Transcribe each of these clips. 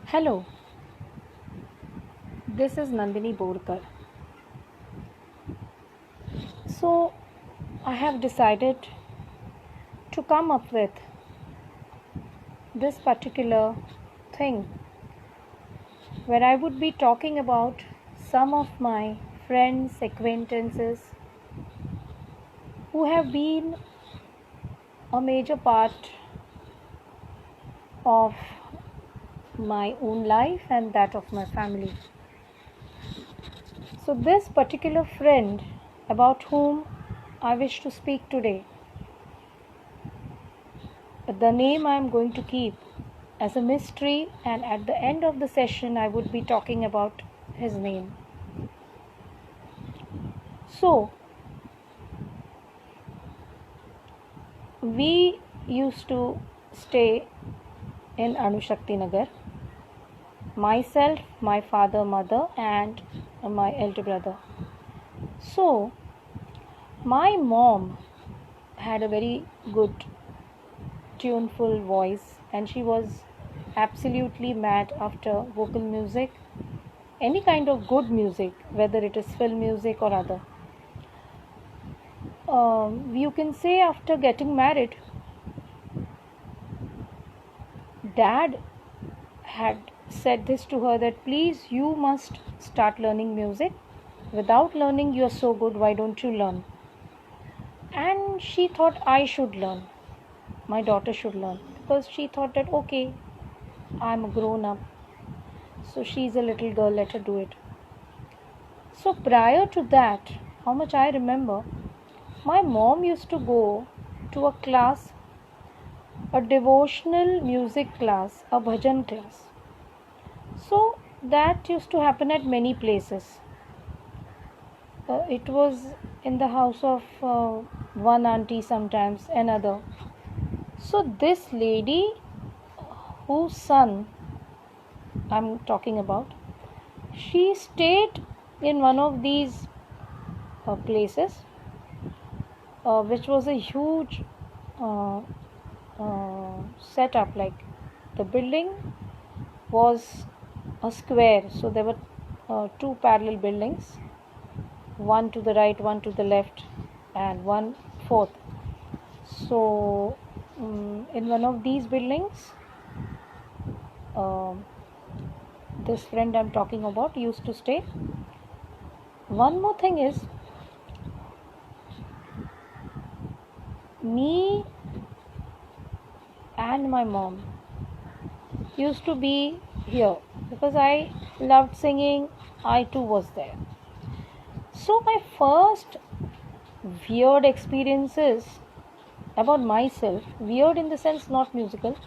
Hello, this is Nandini Borkar. So, I have decided to come up with this particular thing where I would be talking about some of my friends, acquaintances who have been a major part of my own life and that of my family. So, this particular friend about whom I wish to speak today, the name I am going to keep as a mystery, and at the end of the session, I would be talking about his name. So, we used to stay in Anushakti Nagar, myself, my father, mother, and my elder brother. So, my mom had a very good, tuneful voice, and she was absolutely mad after vocal music, any kind of good music, whether it is film music or other. You can say after getting married, dad had said this to her that please you must start learning music. Without learning, you are so good, why don't you learn? And she thought I should learn, my daughter should learn, because she thought that okay, I'm a grown up, so she's a little girl, let her do it. So prior to that, how much I remember, my mom used to go to a class, a devotional music class, a bhajan class. So that used to happen at many places. It was in the house of one auntie, sometimes another. So this lady, whose son I'm talking about, she stayed in one of these places, which was a huge setup. Like the building was a square, so there were two parallel buildings, one to the right, one to the left, and one fourth. So in one of these buildings, this friend I'm talking about used to stay. One more thing is, me and my mom used to be here because I loved singing. I too was there. So my first weird experiences about myself, weird in the sense not musical,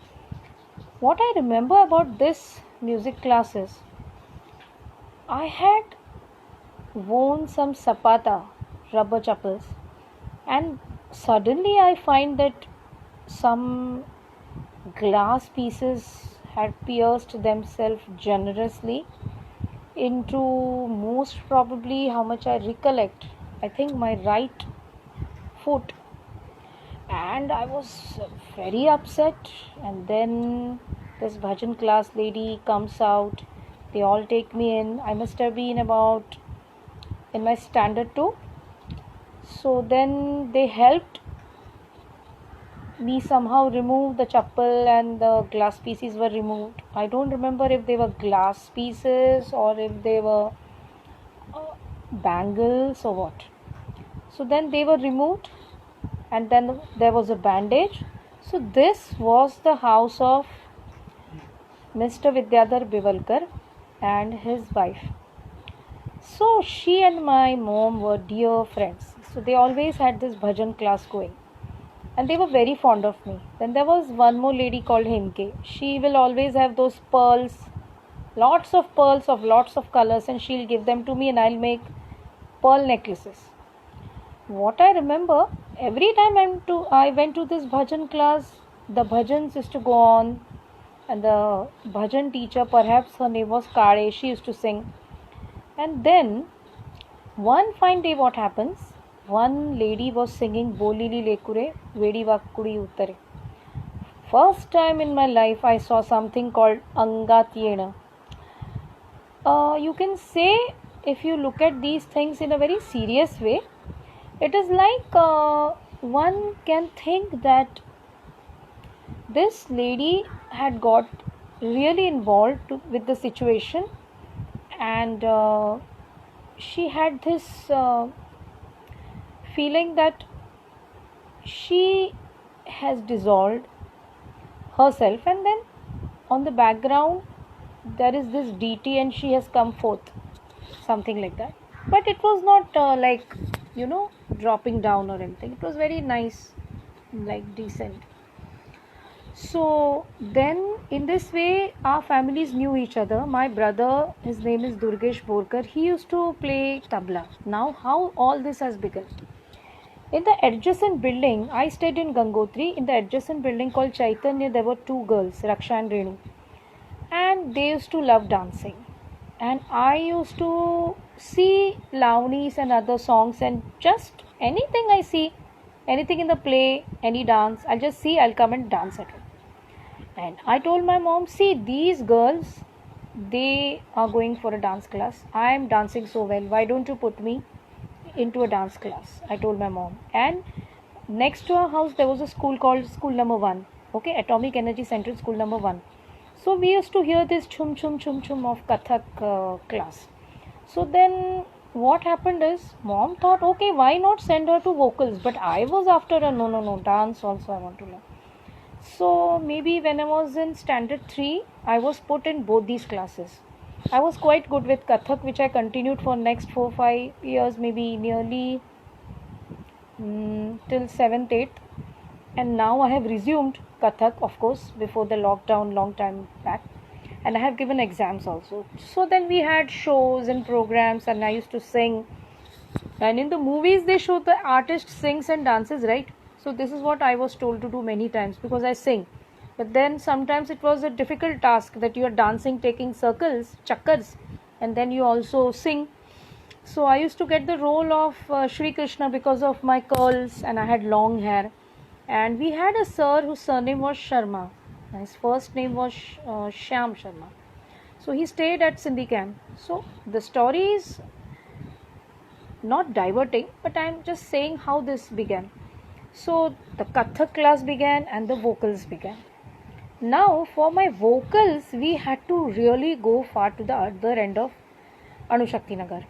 what I remember about this music classes, I had worn some sapata, rubber chappals, and suddenly I find that some glass pieces had pierced themselves generously into, most probably, how much I recollect, I think my right foot, and I was very upset. And then this bhajan class lady comes out, they all take me in. I must have been about in my standard 2. So then they helped me somehow remove the chappal, and the glass pieces were removed. I don't remember if they were glass pieces or if they were bangles or what. So then they were removed, and then there was a bandage. So this was the house of Mr. Vidyadhar Bivalkar and his wife. So she and my mom were dear friends. So they always had this bhajan class going, and they were very fond of me. Then there was one more lady called Himke. She will always have those pearls, lots of pearls of lots of colors, and she'll give them to me, and I'll make pearl necklaces. What I remember, every time I went to this bhajan class, the bhajans used to go on, and the bhajan teacher, perhaps her name was Kare, she used to sing. And then one fine day, what happens? One lady was singing Bolili Lekure, Vedi Vakudi Uttare. first time in my life I saw something called Angatyena. You can say, if you look at these things in a very serious way, it is like one can think that this lady had got really involved with the situation, and she had this feeling that she has dissolved herself, and then on the background there is this deity and she has come forth, something like that. But it was not like, dropping down or anything. It was very nice, like decent. So then, in this way, our families knew each other. My brother, his name is Durgesh Borkar, he used to play tabla. Now, how all this has begun? In the adjacent building, I stayed in Gangotri. In the adjacent building called Chaitanya, there were two girls, Raksha and Renu, and they used to love dancing. And I used to see Lavnis and other songs, and just anything I see, anything in the play, any dance, I'll just see, I'll come and dance at it. And I told my mom, see, these girls, they are going for a dance class. I am dancing so well. Why don't you put me into a dance class? I told my mom. And next to our house, there was a school called School Number 1. Okay, Atomic Energy Center, School Number 1. So we used to hear this chum chum chum chum of Kathak class. So then what happened is, mom thought, okay, why not send her to vocals? But I was after a no, dance also I want to learn. So maybe when I was in standard 3, I was put in both these classes. I was quite good with Kathak, which I continued for next 4-5 years, maybe nearly till 7th 8th. And now I have resumed Kathak, of course, before the lockdown, long time back. And I have given exams also. So then we had shows and programs, and I used to sing. And in the movies, they show the artist sings and dances, right? So this is what I was told to do many times, because I sing. But then sometimes it was a difficult task that you are dancing, taking circles, chakkars, and then you also sing. So I used to get the role of Shri Krishna because of my curls, and I had long hair. And we had a sir whose surname was Sharma. His first name was Shyam Sharma. So he stayed at Sindhi camp. So the story is not diverting, but I am just saying how this began. So the Kathak class began and the vocals began. Now for my vocals, we had to really go far to the other end of Anushakti Nagar.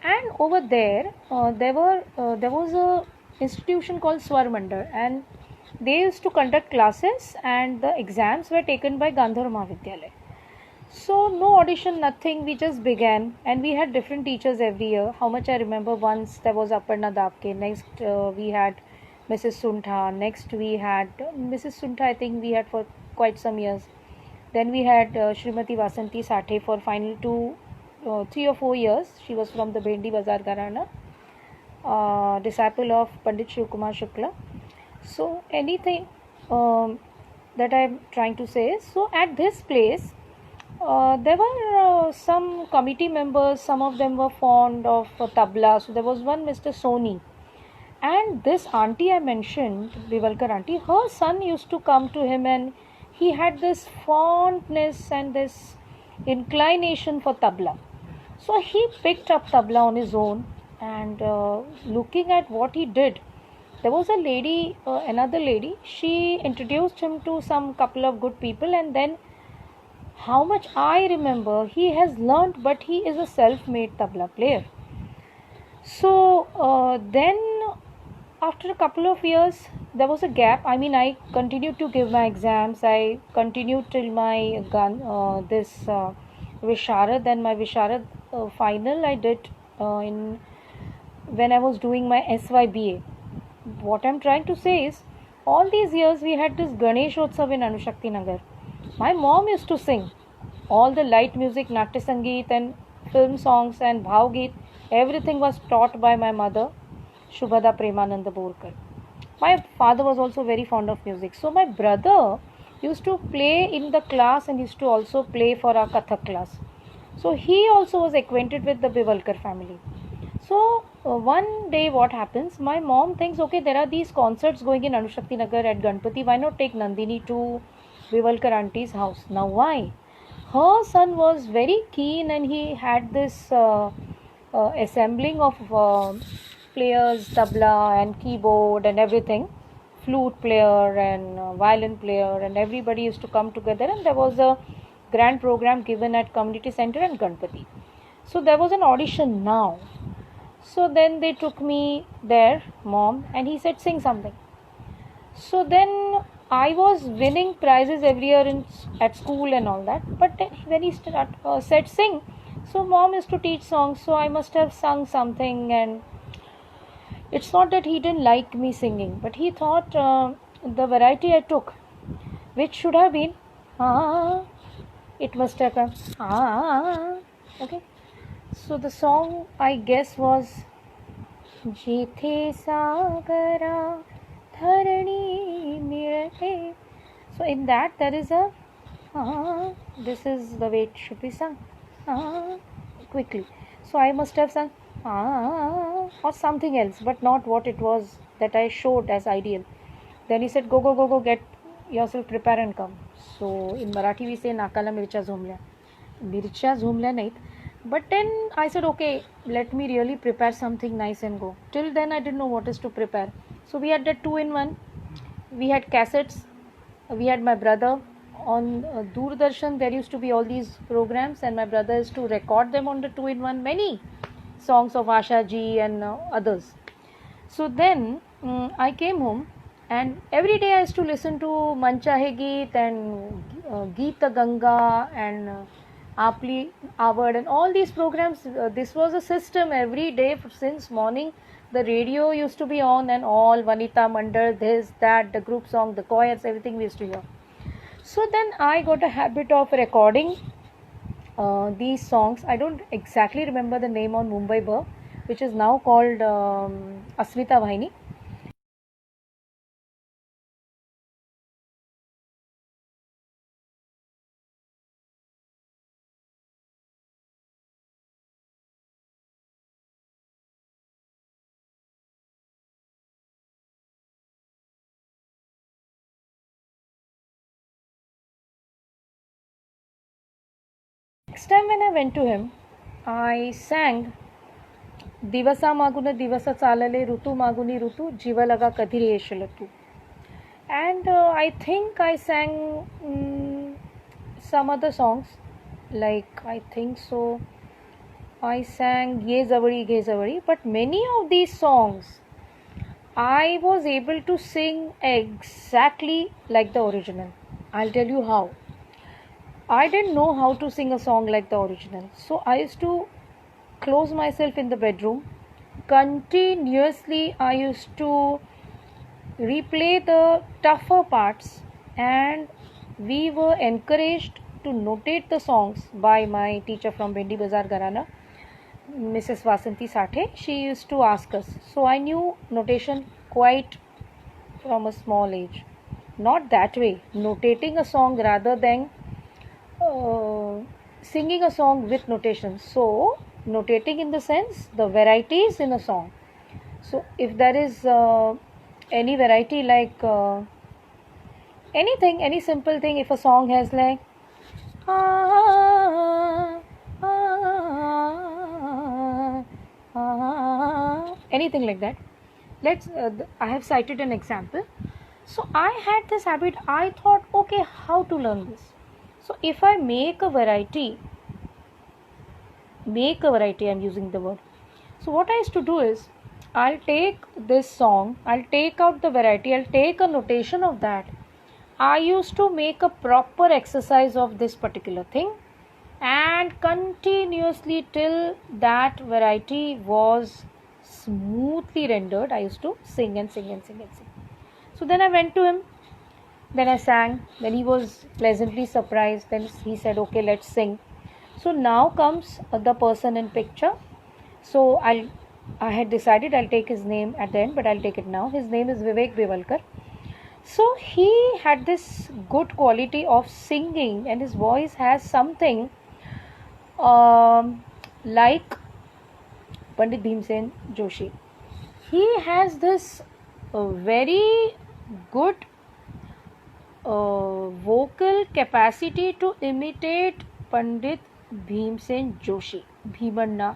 And over there, there was a institution called Swar Mandal, and they used to conduct classes, and the exams were taken by Gandharva Mahavidyalaya. So no audition, nothing, we just began, and we had different teachers every year. How much I remember, once there was Aparna Dapke, next we had Mrs. Suntha, next we had Mrs. Suntha, I think we had for quite some years. Then we had Srimati Vasanti Sathe for final 3 or 4 years. She was from the Bhendi Bazar Gharana, disciple of Pandit Shiv Kumar Shukla. So anything that I am trying to say is, so at this place, there were some committee members, some of them were fond of tabla. So there was one Mr. Soni, and this auntie I mentioned, Bivalkar auntie, her son used to come to him, and he had this fondness and this inclination for tabla. So he picked up tabla on his own, and looking at what he did, there was a lady, another lady, she introduced him to some couple of good people, and then how much I remember, he has learnt, but he is a self-made tabla player. So then after a couple of years, there was a gap. I mean, I continued to give my exams. I continued till my Visharad, and my Visharad final I did when I was doing my SYBA. What I'm trying to say is, all these years we had this Ganeshotsav in Anushakti Nagar. My mom used to sing all the light music, Natya Sangeet and film songs and Bhav Geet. Everything was taught by my mother, Shubhada Premananda Borkar. My father was also very fond of music. So my brother used to play in the class and used to also play for our Kathak class. So he also was acquainted with the Bivalkar family. So one day what happens, my mom thinks, okay, there are these concerts going in Anushakti Nagar at Ganpati, why not take Nandini to Vivalkar auntie's house? Now why? Her son was very keen and he had this assembling of players, tabla and keyboard and everything, flute player and violin player, and everybody used to come together, and there was a grand program given at community center and Ganpati. So there was an audition now. So then they took me there, mom, and he said sing something. So then I was winning prizes every year at school and all that. But then when he said sing, so mom used to teach songs, so I must have sung something. And it's not that he didn't like me singing, but he thought the variety I took, which should have been it must have come okay. So the song I guess was Jethe Sagara Dharani Mirate. So in that there is a this is the way it should be sung quickly. So I must have sung or something else, but not what it was that I showed as ideal. Then he said, go, get yourself prepare and come. So in Marathi we say Nakala Mircha Zhumल्या. Mircha Zhumल्या nahi. But then I said, okay, let me really prepare something nice and go. Till then I didn't know what is to prepare. So we had that 2-in-1. We had cassettes. We had my brother. On Doordarshan there used to be all these programs, and my brother used to record them on the 2-in-1, many songs of Asha ji and others. So then I came home, and every day I used to listen to Man Chahe Geet and Geeta Ganga and Aapli Awad and all these programs. This was a system every day since morning. The radio used to be on, and all Vanita Mandal, this, that, the group song, the choirs, everything we used to hear. So then I got a habit of recording these songs. I don't exactly remember the name on Mumbai Bhar, which is now called Asmita Vahini. Next time when I went to him, I sang Divasa Maguna Divasa Chalale Rutu Maguni Rutu Jiva Laga Kadhiri Yeshalatu. And I think I sang some other songs, like I think so I sang Ye Zawadi Ge Zawadi, but many of these songs I was able to sing exactly like the original. I'll tell you how. I didn't know how to sing a song like the original. So I used to close myself in the bedroom. Continuously I used to replay the tougher parts, and we were encouraged to notate the songs by my teacher from Bindi Bazar Gharana, Mrs. Vasanti Sathe. She used to ask us. So I knew notation quite from a small age. Not that way, notating a song rather than singing a song with notation. So notating in the sense the varieties in a song. So if there is any variety, like anything, any simple thing, if a song has like anything like that, let's I have cited an example. So I had this habit. I thought, okay, how to learn this? So if I make a variety, I'm using the word. So what I used to do is, I'll take this song, I'll take out the variety, I'll take a notation of that. I used to make a proper exercise of this particular thing, and continuously till that variety was smoothly rendered, I used to sing and sing and sing and sing. So then I went to him, then I sang, then he was pleasantly surprised, then he said, okay, let's sing. So now comes the person in picture. So I had decided I'll take his name at the end, but I'll take it now. His name is Vivek Vivalkar. So he had this good quality of singing, and his voice has something like Pandit Bhimsen Joshi. He has this very good vocal capacity to imitate Pandit Bhimsen Joshi. Bhimanna,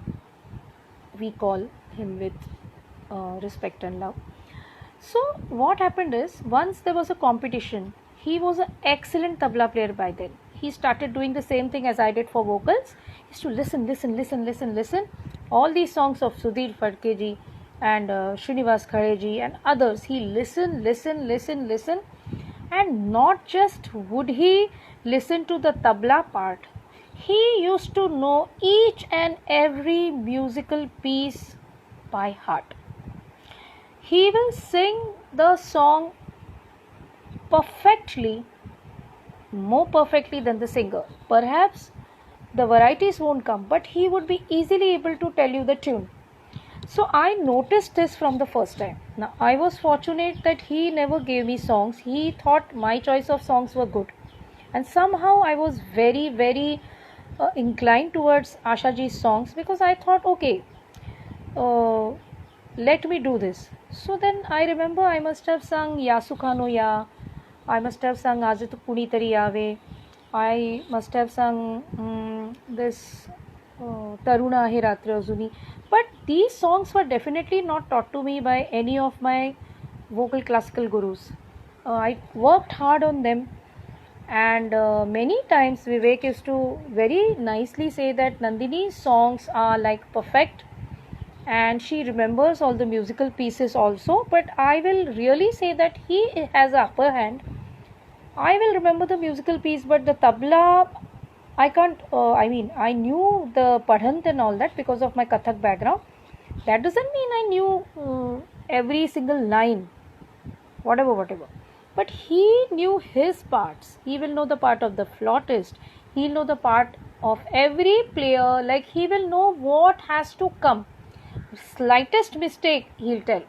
we call him with respect and love. So what happened is, once there was a competition, he was an excellent tabla player by then. He started doing the same thing as I did for vocals. He used to listen. All these songs of Sudhir Phadke and Srinivas Khare ji and others, he listen. And not just would he listen to the tabla part, he used to know each and every musical piece by heart. He will sing the song perfectly, more perfectly than the singer. Perhaps the varieties won't come, but he would be easily able to tell you the tune. So I noticed this from the first time. Now I was fortunate that he never gave me songs. He thought my choice of songs were good. And somehow I was very inclined towards Ashaji's songs, because I thought, okay, let me do this. So then I remember I must have sung Ya Sukhano Ya, I must have sung Aaj To Kuni Tari Aave, I must have sung this Taruna Ahe Ratra Azuni. But these songs were definitely not taught to me by any of my vocal classical gurus. I worked hard on them, and many times Vivek used to very nicely say that Nandini's songs are like perfect, and she remembers all the musical pieces also. But I will really say that he has the upper hand. I will remember the musical piece, but the tabla, I can't. I knew the padhant and all that because of my Kathak background. That doesn't mean I knew every single line, whatever. But he knew his parts. He will know the part of the flautist. He'll know the part of every player. Like, he will know what has to come. Slightest mistake, he'll tell.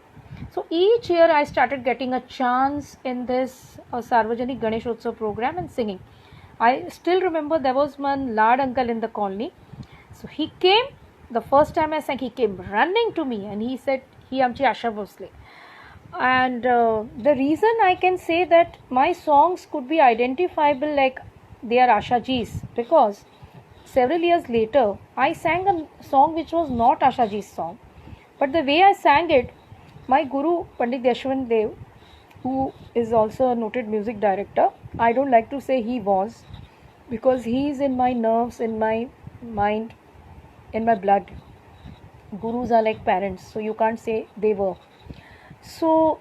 So each year I started getting a chance in this Sarvajanik Ganeshotsav program and singing. I still remember there was one lad uncle in the colony. So he came, the first time I sang, he came running to me and he said, "He amchi Asha Bhosle." And the reason I can say that my songs could be identifiable like they are Ashaji's, because several years later I sang a song which was not Ashaji's song, but the way I sang it, my guru Pandit Yashwant Dev, who is also a noted music director, I don't like to say he was, because he is in my nerves, in my mind, in my blood. Gurus are like parents, so you can't say they were. So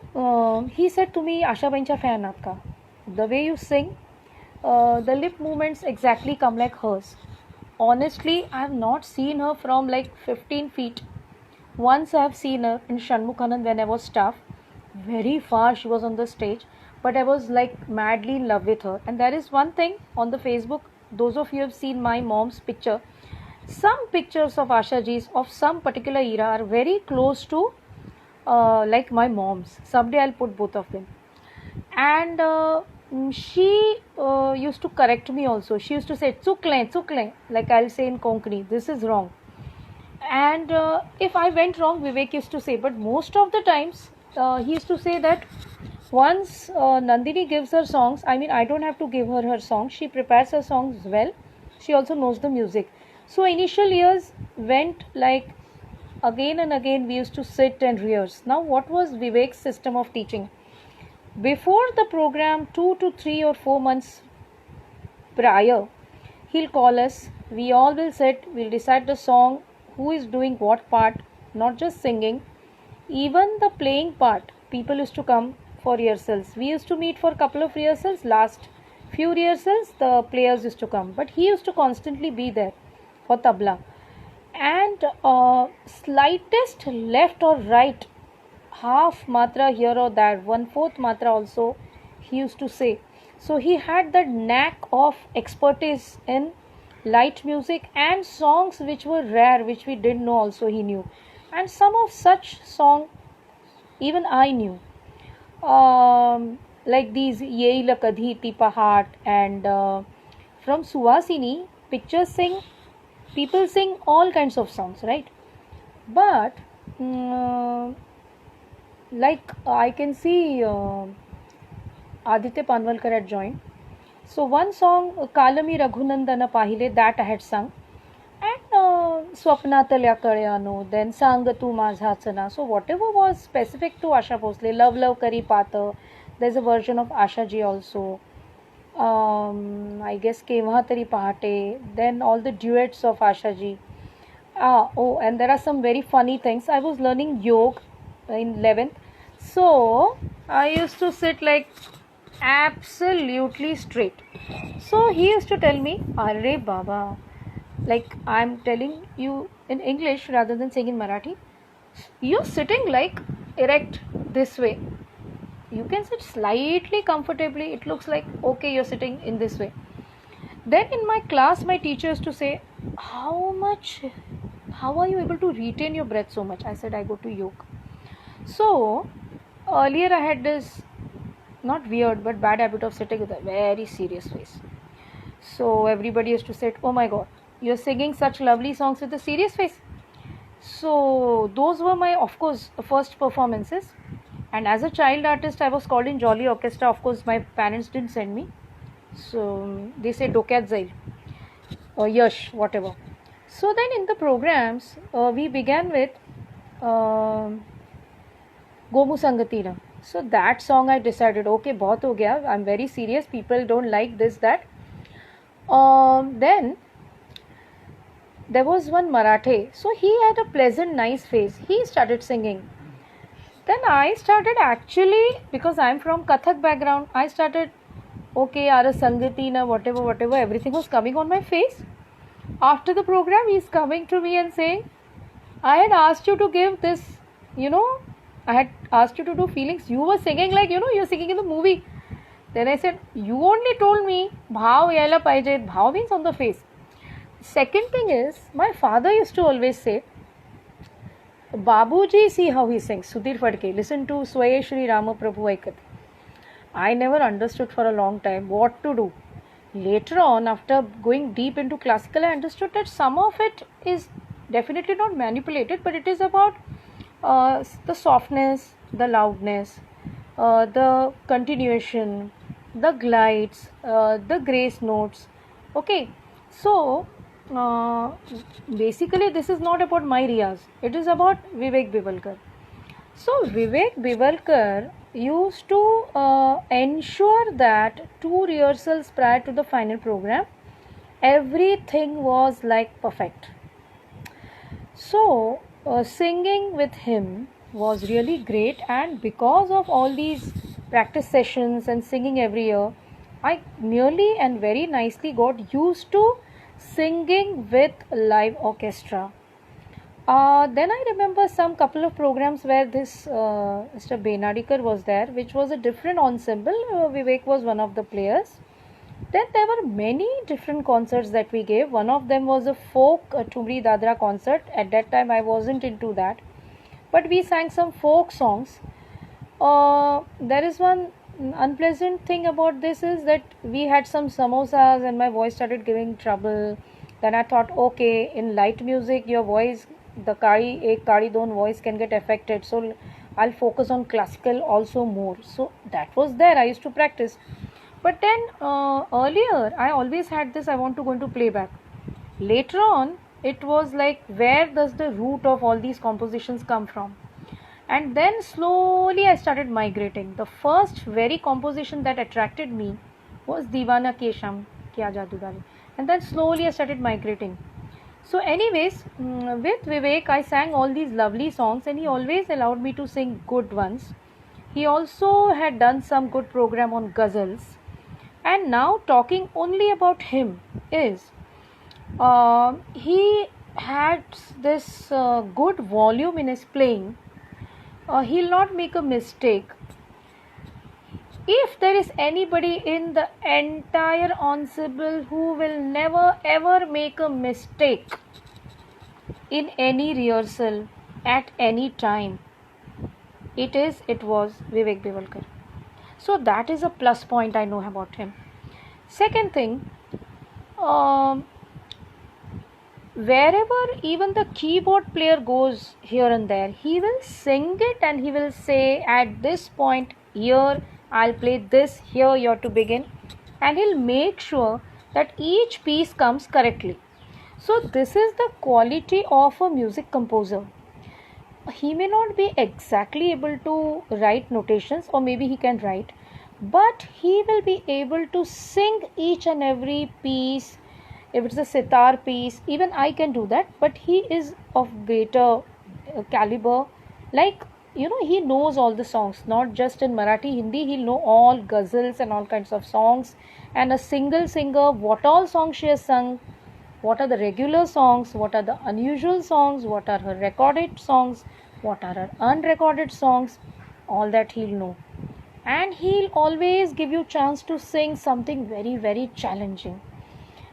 he said to me, "Asha Baincha fan aapka. The way you sing, the lip movements exactly come like hers." Honestly, I have not seen her from like 15 feet. Once I have seen her in Shanmukhanand when I was staff. Very far she was on the stage, but I was like madly in love with her. And there is one thing on the Facebook, those of you have seen my mom's picture. Some pictures of Asha Ji's of some particular era are very close to like my mom's. Someday I'll put both of them. And she used to correct me also. She used to say "Chukle," like I'll say in Konkani, "This is wrong." And if I went wrong, Vivek used to say. But most of the times, he used to say that once Nandini gives her songs, I don't have to give her songs. She prepares her songs well. She also knows the music. So initial years went like again and again we used to sit and rehearse. Now, what was Vivek's system of teaching? Before the program, 2 to 3 or 4 months prior, he'll call us. We all will sit. We'll decide the song, who is doing what part, not just singing, even the playing part. People used to come for rehearsals. We used to meet for a couple of rehearsals. Last few rehearsals, the players used to come. But he used to constantly be there for tabla. And slightest left or right, half matra here or there, 1/4 matra also, he used to say. So he had that knack of expertise in light music and songs which were rare, which we didn't know also he knew. And some of such song even I knew. Like these Yei Lakadhi Tipahat and from Suhasini, pictures sing, people sing all kinds of songs, right? But mm, like I can see Aditya Panwalkar had joined. So one song, Kalami Raghunandana Pahile, that I had sung. And Swapna Talya Kalyano, then Sang Tu Mazhachana. So whatever was specific to Asha Bhosle, Love Love Kari Pata, there's a version of Asha ji also. I guess Kevha Tari Pahate, then all the duets of Asha ji. And there are some very funny things. I was learning yoga in 11th. So I used to sit like absolutely straight. So he used to tell me, Arre Baba, like I'm telling you in English rather than saying in Marathi, you're sitting like erect this way. You can sit slightly comfortably. It looks like okay, you're sitting in this way. Then in my class, my teacher used to say, how are you able to retain your breath so much? I said, I go to yoga. So earlier I had this not weird but bad habit of sitting with a very serious face. So everybody used to say, oh my god, you're singing such lovely songs with a serious face. So those were my, of course, first performances. And as a child artist, I was called in Jolly Orchestra. Of course, my parents didn't send me. So they said Dokyat Zail or Yash, whatever. So then in the programs, we began with um Gomu Sangatira. So that song I decided, okay, bahut ho gaya. I'm very serious. People don't like this, that. Then there was one Marathe. So he had a pleasant, nice face. He started singing. Then I started actually, because I'm from Kathak background, I started, okay, Ara Sangatina, whatever, everything was coming on my face. After the program, he's coming to me and saying, I had asked you to give this, I had asked you to do feelings. You were singing like, you're singing in the movie. Then I said, you only told me, bhav yala paije. Bhav means on the face. Second thing is, my father used to always say, Babuji, see how he sings. Sudhir Phadke, listen to Swaye Shri Rama Prabhu Aikat. I never understood for a long time what to do. Later on, after going deep into classical, I understood that some of it is definitely not manipulated, but it is about the softness, the loudness, the continuation, the glides, the grace notes. Okay, so uh, basically, this is not about my riyaz, it is about Vivek Bivalkar. So, Vivek Bivalkar used to ensure that 2 rehearsals prior to the final program, everything was like perfect. So, singing with him was really great, and because of all these practice sessions and singing every year, I nearly and very nicely got used to singing with live orchestra. Then I remember some couple of programs where this Mr. Benadikar was there, which was a different ensemble. Vivek was one of the players. Then there were many different concerts that we gave. One of them was a folk Tumri Dadra concert. At that time, I wasn't into that, but we sang some folk songs. There is one unpleasant thing about this is that we had some samosas and my voice started giving trouble. Then I thought, okay, in light music, your voice, the kari ek kari don voice can get affected. So I'll focus on classical also more. So that was there. I used to practice. But then earlier, I always had this. I want to go into playback. Later on, it was like, where does the root of all these compositions come from? And then slowly I started migrating. The first very composition that attracted me was Divana Kesham, Kya Jadoo Dali. And then slowly I started migrating. So, anyways, with Vivek, I sang all these lovely songs, and he always allowed me to sing good ones. He also had done some good program on ghazals. And now, talking only about him is he had this good volume in his playing. He'll not make a mistake. If there is anybody in the entire ensemble who will never ever make a mistake in any rehearsal at any time, it was Vivek Bivalkar. So that is a plus point I know about him. Second thing, um, wherever even the keyboard player goes here and there, he will sing it and he will say, at this point here I'll play this, here you have to begin, and he'll make sure that each piece comes correctly. So this is the quality of a music composer. He may not be exactly able to write notations, or maybe he can write, but he will be able to sing each and every piece. If it's a sitar piece, even I can do that, but he is of greater caliber. Like, he knows all the songs, not just in Marathi, Hindi, he'll know all ghazals and all kinds of songs. And a single singer, what all songs she has sung, what are the regular songs, what are the unusual songs, what are her recorded songs, what are her unrecorded songs, all that he'll know. And he'll always give you chance to sing something very, very challenging.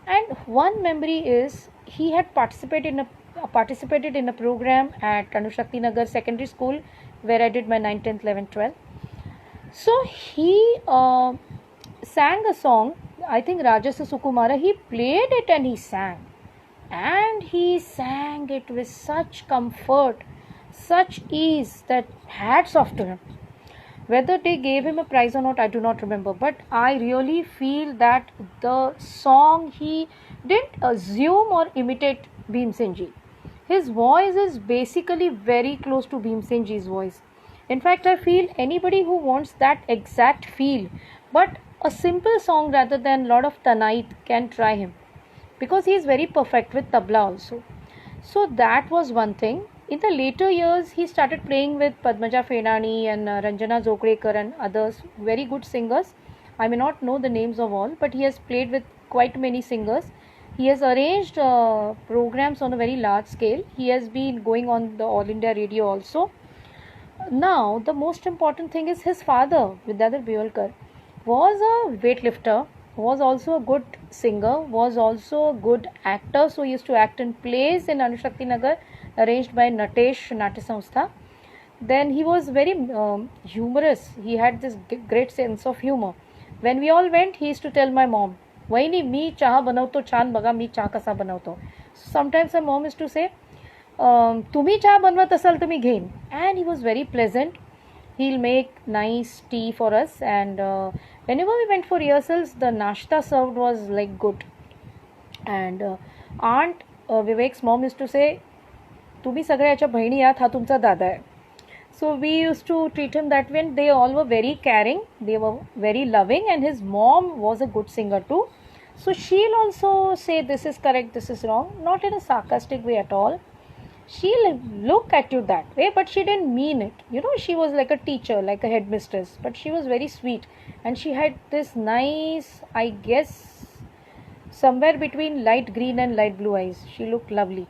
And one memory is, he had participated in a program at Anushakti Nagar Secondary School, where I did my 9th, 10th, 11th, 12th. So he sang a song, I think Rajasa Sukumara. He played it and he sang. And he sang it with such comfort, such ease, that hats off to him. Whether they gave him a prize or not, I do not remember. But I really feel that the song, he didn't assume or imitate Bhimsen Ji. His voice is basically very close to Bhimsen Ji's voice. In fact, I feel anybody who wants that exact feel, but a simple song rather than a lot of tanait, can try him, because he is very perfect with tabla also. So that was one thing. In the later years, he started playing with Padmaja Fenani and Ranjana Zokrekar and others, very good singers. I may not know the names of all, but he has played with quite many singers. He has arranged programs on a very large scale. He has been going on the All India Radio also. Now, the most important thing is, his father, Vidyadhar Biolkar, was a weightlifter, was also a good singer, was also a good actor. So he used to act in plays in Anushakti Nagar, arranged by Natesh Natya Samstha. Then he was very humorous. He had this great sense of humor. When we all went, he used to tell my mom, "Vaini, मी चहा बनवतो छान बघा, मी चहा कसा बनवतो." Sometimes my mom used to say, तुम्ही चहा बनवत असाल तर मी घेईन. And he was very pleasant. He'll make nice tea for us, and whenever we went for rehearsals, the nashta served was like good. And Aunt Vivek's mom used to say, तुम्ही सगळ्या याच्या बहिणी आहात, हा तुमचा दादा आहे. So we used to treat him that way, and they all were very caring, they were very loving, and his mom was a good singer too. So she'll also say this is correct, this is wrong, not in a sarcastic way at all. She'll look at you that way, but she didn't mean it. She was like a teacher, like a headmistress, but she was very sweet, and she had this nice, I guess, somewhere between light green and light blue eyes. She looked lovely.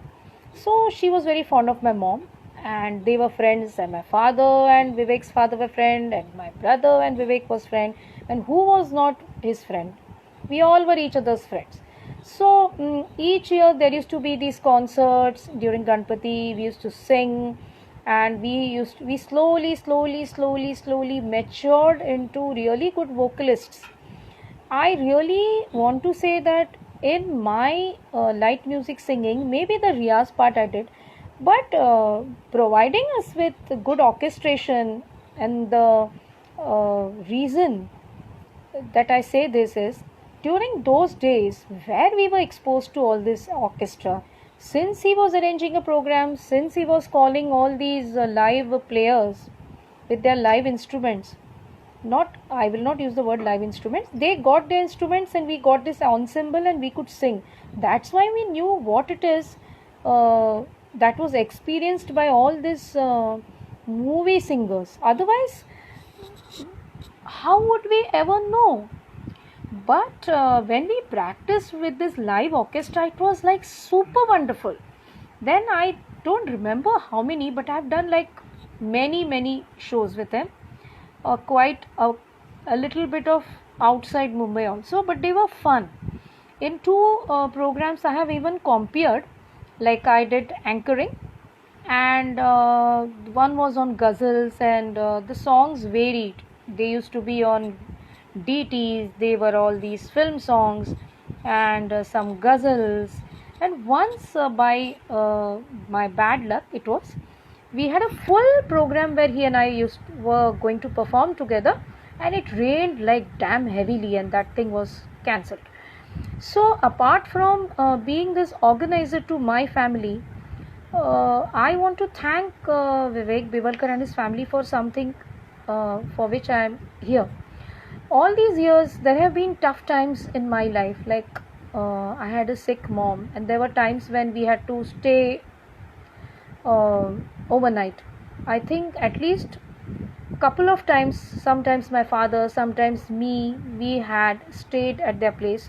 So she was very fond of my mom, and they were friends, and my father and Vivek's father were friend, and my brother and Vivek was friend, and who was not his friend? We all were each other's friends. So each year there used to be these concerts during Ganpati. We used to sing, and we slowly matured into really good vocalists. I really want to say that in my light music singing, maybe the Riyaz part I did, but providing us with good orchestration, and the reason that I say this is, during those days where we were exposed to all this orchestra, since he was arranging a program, since he was calling all these live players with their live instruments, I will not use the word live instruments, they got their instruments and we got this ensemble and we could sing. That's why we knew what it is that was experienced by all these movie singers. Otherwise, how would we ever know? But when we practiced with this live orchestra, it was like super wonderful. Then I don't remember how many, but I've done like many shows with them. Quite a little bit of outside Mumbai also, but they were fun. In two programs I have even compared, like I did anchoring, and one was on ghazals, and the songs varied. They used to be on DTs, they were all these film songs, and some ghazals, And once, by my bad luck, it was, we had a full program where he and I were going to perform together, and it rained like damn heavily, and that thing was cancelled. So, apart from being this organizer to my family, I want to thank Vivek Bivalkar and his family for something for which I am here. All these years, there have been tough times in my life. Like, I had a sick mom, and there were times when we had to stay uh, overnight. I think at least couple of times, sometimes my father, sometimes me, we had stayed at their place,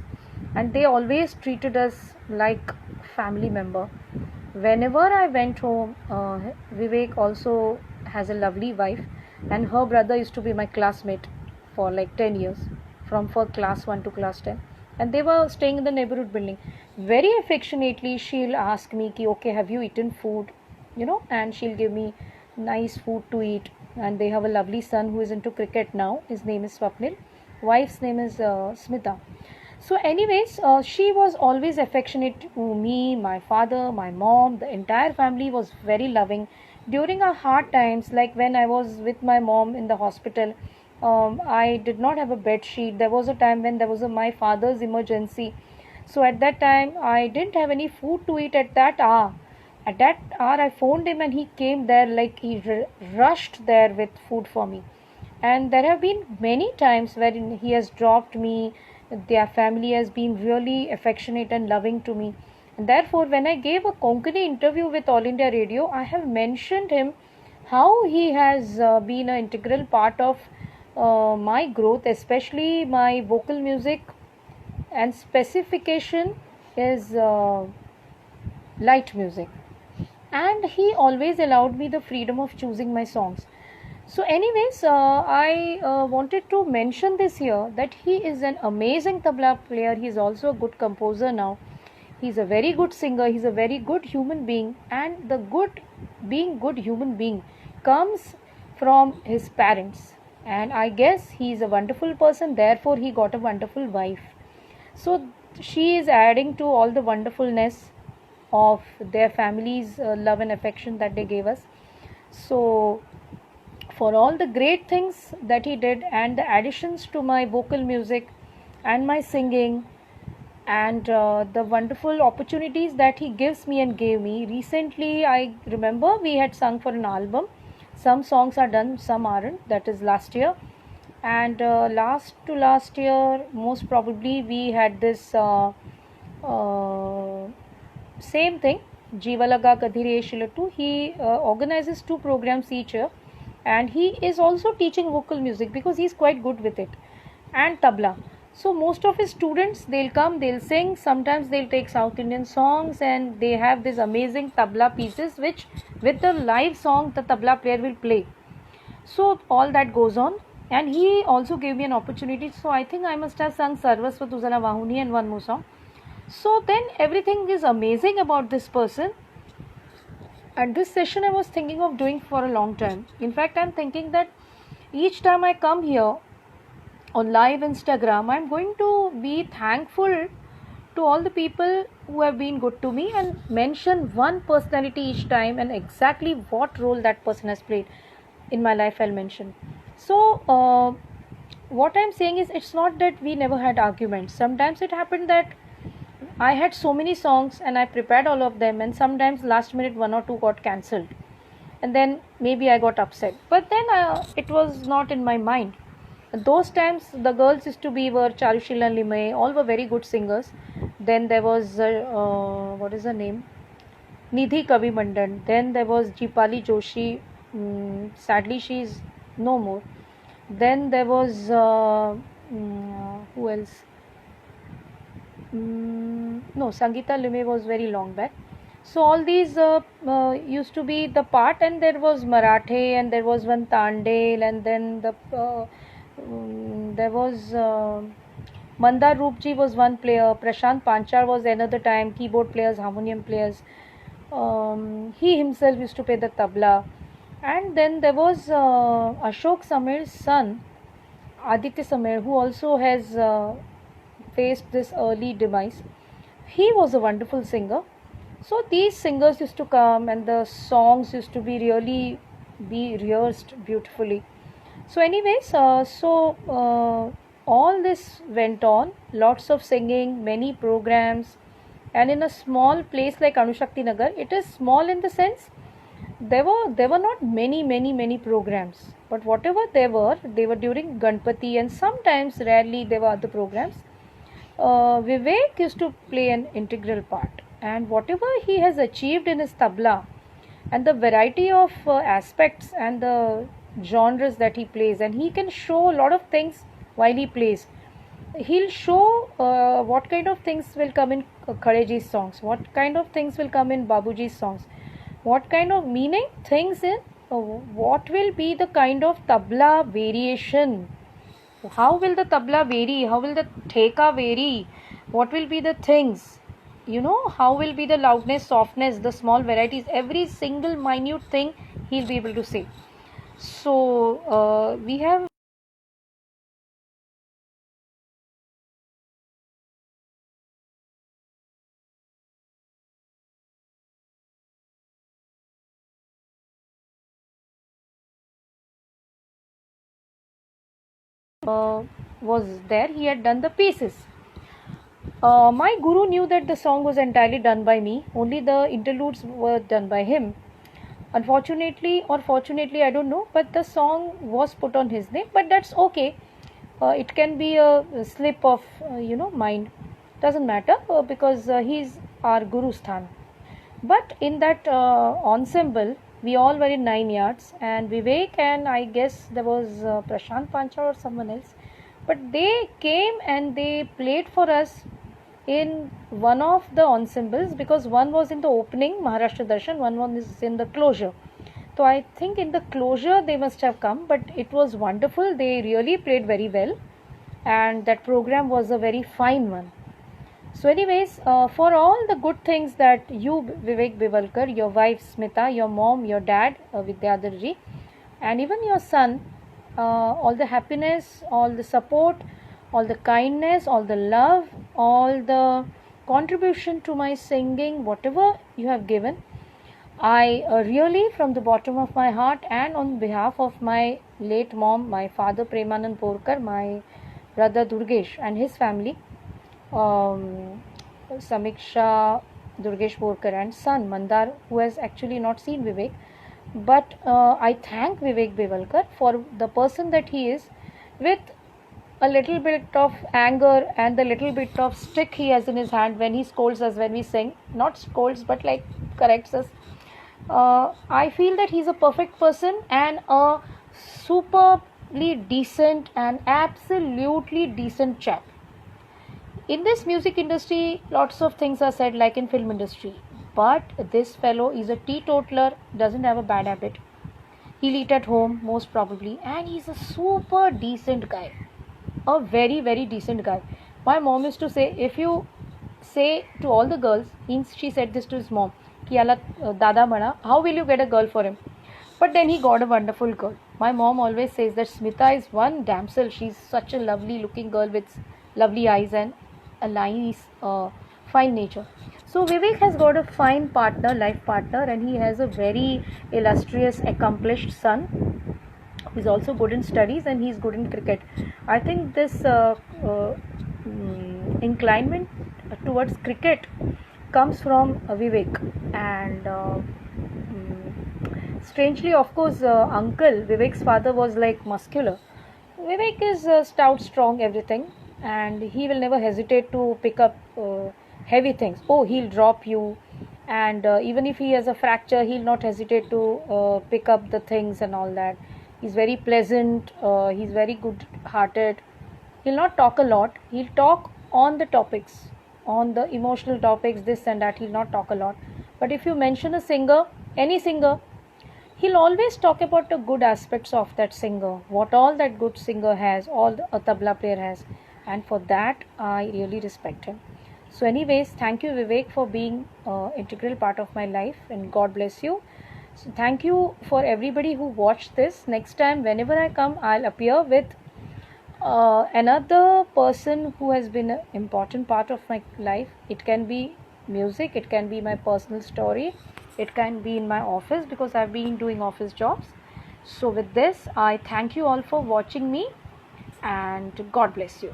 and they always treated us like family member. Whenever I went home, Vivek also has a lovely wife, and her brother used to be my classmate for like 10 years, from for class 1 to class 10, and they were staying in the neighborhood building. Very affectionately she'll ask me ki, okay, have you eaten food, and she'll give me nice food to eat. And they have a lovely son who is into cricket now. His name is Swapnil. Wife's name is Smita. So anyways, she was always affectionate to me, my father, my mom. The entire family was very loving during our hard times. Like when I was with my mom in the hospital, I did not have a bed sheet. There was a time when there was my father's emergency. So at that time, I didn't have any food to eat at that hour. At that hour, I phoned him and he came there, like he rushed there with food for me. And there have been many times wherein he has dropped me. Their family has been really affectionate and loving to me. And therefore, when I gave a Konkani interview with All India Radio, I have mentioned him, how he has been an integral part of my growth, especially my vocal music, and specification is light music. And he always allowed me the freedom of choosing my songs. So anyways, I wanted to mention this here, that he is an amazing tabla player. He is also a good composer now. He's a very good singer. He's a very good human being, and the good human being comes from his parents. And I guess he is a wonderful person, therefore he got a wonderful wife. So she is adding to all the wonderfulness of their family's love and affection that they gave us. So for all the great things that he did, and the additions to my vocal music and my singing, and the wonderful opportunities that he gives me and gave me. Recently, I remember we had sung for an album. Some songs are done, some aren't. That is last year. And last to last year, most probably, we had this same thing, Jivalaga Kadhire Shilatu. He organizes 2 programs each year, and he is also teaching vocal music because he is quite good with it, and tabla. So most of his students, they'll come, they'll sing. Sometimes they'll take South Indian songs, and they have these amazing tabla pieces, which with the live song the tabla player will play. So all that goes on, and he also gave me an opportunity. So I think I must have sung Sarvasva Tuzala Vahuni and one more song. So then everything is amazing about this person. And this session I was thinking of doing for a long time. In fact, I'm thinking that each time I come here on live Instagram, I'm going to be thankful to all the people who have been good to me, and mention one personality each time, and exactly what role that person has played in my life I'll mention. So what I'm saying is, it's not that we never had arguments. Sometimes it happened that I had so many songs and I prepared all of them, and sometimes last minute 1 or 2 got cancelled, and then maybe I got upset. But then it was not in my mind. Those times the girls used to be were Charushila Limay, all were very good singers. Then there was what is her name? Nidhi Kavi Mandan. Then there was Jeepali Joshi. Sadly, she is no more. Then there was who else? No, Sangeeta Limay was very long back. So all these used to be the part, and there was Marathe, and there was one Tandel, and then there was Mandar Roopji was one player. Prashant Panchal was another time. Keyboard players, harmonium players. He himself used to play the tabla. And then there was Ashok Sameer's son, Aditya Sameer, who also has faced this early demise. he was a wonderful singer. So these singers used to come, and the songs used to be rehearsed beautifully. So, anyways, all this went on. Lots of singing, many programs, and in a small place like Anushakti Nagar, it is small in the sense there were not many programs, but whatever there were, they were during Ganpati, and sometimes rarely there were other programs. Vivek used to play an integral part, and whatever he has achieved in his tabla, and the variety of aspects and the genres that he plays, and he can show a lot of things while he plays. He'll show what kind of things will come in Khareji's songs, what kind of things will come in Babuji's songs, what kind of meaning things in what will be the kind of tabla variation, how will the tabla vary, how will the theka vary, what will be the things, how will be the loudness, softness, the small varieties, every single minute thing he'll be able to say. So we have was there, he had done the pieces. My guru knew that the song was entirely done by me, only the interludes were done by him. Unfortunately, or fortunately, I don't know, but the song was put on his name, but that's okay. It can be a slip of mind, doesn't matter, because he's our guru sthan. But in that ensemble, we all were in 9 yards, and Vivek and I guess there was Prashant Pancha or someone else, but they came and they played for us in one of the ensembles, because one was in the opening Maharashtra Darshan, one was in the closure. So I think in the closure they must have come, but it was wonderful. They really played very well, and that program was a very fine one. So, anyways, for all the good things that you, Vivek Bivalkar, your wife Smita, your mom, your dad, Vidyadharji, and even your son, all the happiness, all the support, all the kindness, all the love, all the contribution to my singing, whatever you have given, I really, from the bottom of my heart, and on behalf of my late mom, my father Premanand Porkar, my brother Durgesh and his family, Samiksha, Durgesh Porkar, and son Mandar, who has actually not seen Vivek. But I thank Vivek Bevalkar for the person that he is, with a little bit of anger and the little bit of stick he has in his hand when he scolds us when we sing. Not scolds, but like corrects us. I feel that he's a perfect person and a superbly decent and absolutely decent chap. In this music industry, lots of things are said, like in film industry, but this fellow is a teetotaler, doesn't have a bad habit. He'll eat at home most probably, and he's a super decent guy, a very decent guy. My mom used to say, if you say to all the girls, she said this to his mom, ki yala dada mana, how will you get a girl for him? But then he got a wonderful girl. My mom always says that Smita is one damsel. She's such a lovely looking girl with lovely eyes and a nice, fine nature. So Vivek has got a fine partner, life partner, and he has a very illustrious, accomplished son who is also good in studies, and he's good in cricket. I think this inclination towards cricket comes from Vivek, and strangely, of course, uncle Vivek's father was like muscular. Vivek is stout, strong, everything, and he will never hesitate to pick up heavy things. Oh, he'll drop you, and even if he has a fracture, he'll not hesitate to pick up the things and all that. He's very pleasant, he's very good hearted. He'll not talk a lot, he'll talk on the topics, on the emotional topics, this and that. He'll not talk a lot, but if you mention a singer, any singer, he'll always talk about the good aspects of that singer, what all that good singer has, all a tabla player has, and for that I really respect him. So, anyways, thank you, Vivek, for being integral part of my life, and God bless you. So, thank you for everybody who watched this. Next time, whenever I come, I'll appear with Another person who has been an important part of my life, it can be music, it can be my personal story, it can be in my office, because I've been doing office jobs. So with this, I thank you all for watching me, and God bless you.